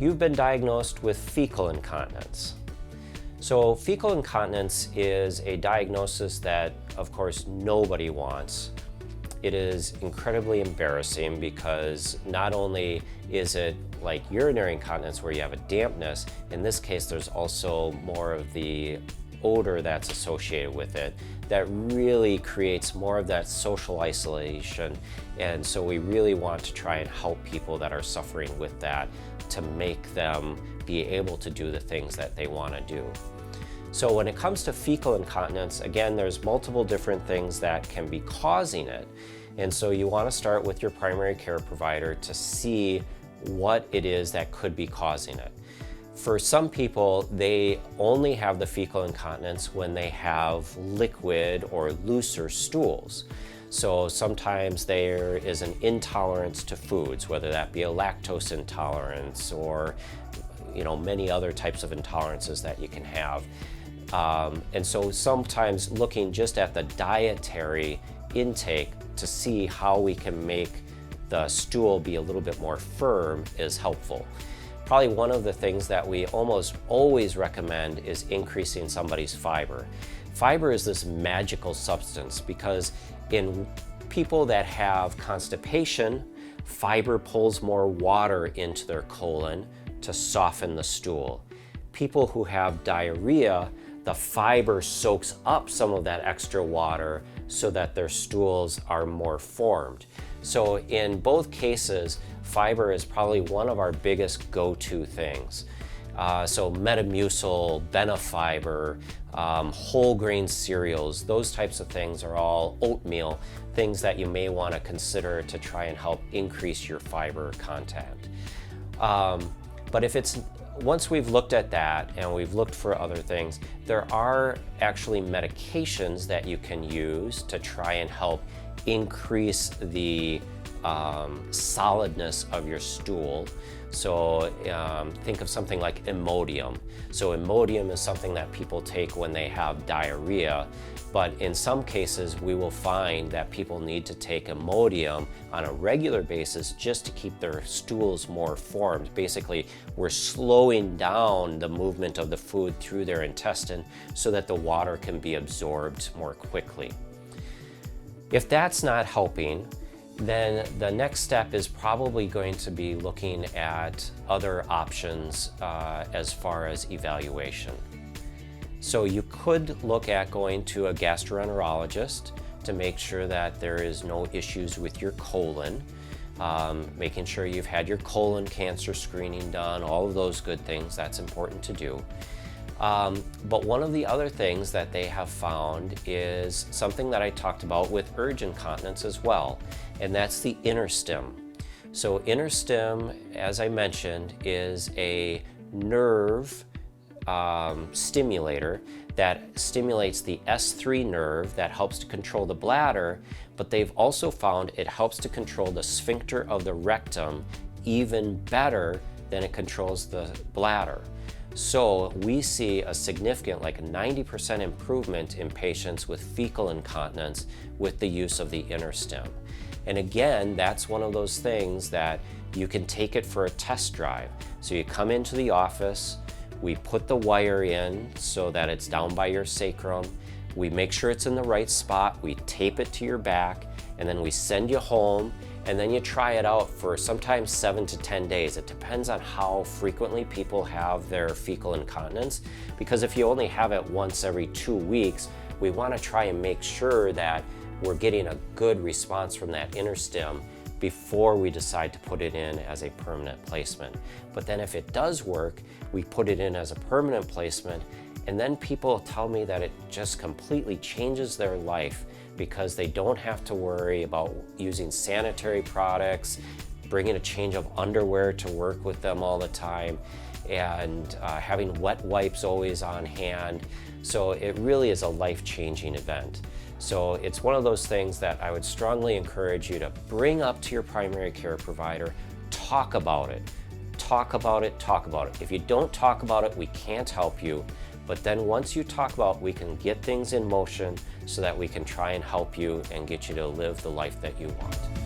You've been diagnosed with fecal incontinence. So fecal incontinence is a diagnosis that, of course, nobody wants. It is incredibly embarrassing because not only is it like urinary incontinence where you have a dampness, in this case there's also more of the odor that's associated with it that really creates more of that social isolation, and so we really want to try and help people that are suffering with that to make them be able to do the things that they want to do. So when it comes to fecal incontinence, again, there's multiple different things that can be causing it, and so you want to start with your primary care provider to see what it is that could be causing it. For some people, they only have the fecal incontinence when they have liquid or looser stools. So sometimes there is an intolerance to foods, whether that be a lactose intolerance or many other types of intolerances that you can have. And so sometimes looking just at the dietary intake to see how we can make the stool be a little bit more firm is helpful. Probably one of the things that we almost always recommend is increasing somebody's fiber. Fiber is this magical substance because in people that have constipation, fiber pulls more water into their colon to soften the stool. People who have diarrhea, the fiber soaks up some of that extra water so that their stools are more formed. So in both cases, fiber is probably one of our biggest go-to things. So Metamucil, Benefiber, whole grain cereals, those types of things are all oatmeal, things that you may want to consider to try and help increase your fiber content. But if it's once we've looked at that and we've looked for other things, there are actually medications that you can use to try and help increase the solidness of your stool. So think of something like Imodium. So Imodium is something that people take when they have diarrhea, but in some cases we will find that people need to take Imodium on a regular basis just to keep their stools more formed. Basically, we're slowing down the movement of the food through their intestine so that the water can be absorbed more quickly. If that's not helping, then the next step is probably going to be looking at other options as far as evaluation. So you could look at going to a gastroenterologist to make sure that there is no issues with your colon, making sure you've had your colon cancer screening done, all of those good things, that's important to do. But one of the other things that they have found is something that I talked about with urge incontinence as well, and that's the inner stim. So inner stim, as I mentioned, is a nerve stimulator that stimulates the S3 nerve that helps to control the bladder, but they've also found it helps to control the sphincter of the rectum even better than it controls the bladder. So we see a significant, like 90% improvement in patients with fecal incontinence with the use of the inner stim. And again, that's one of those things that you can take it for a test drive. So you come into the office, we put the wire in so that it's down by your sacrum, we make sure it's in the right spot, we tape it to your back, and then we send you home, and then you try it out for sometimes 7 to 10 days. It depends on how frequently people have their fecal incontinence, because if you only have it once every 2 weeks, we want to try and make sure that we're getting a good response from that inner stim before we decide to put it in as a permanent placement. But then if it does work, we put it in as a permanent placement, and then people tell me that it just completely changes their life because they don't have to worry about using sanitary products, bringing a change of underwear to work with them all the time, and having wet wipes always on hand. So it really is a life-changing event. So it's one of those things that I would strongly encourage you to bring up to your primary care provider, talk about it. Talk about it, talk about it. If you don't talk about it, we can't help you. But then once you talk about it, we can get things in motion so that we can try and help you and get you to live the life that you want.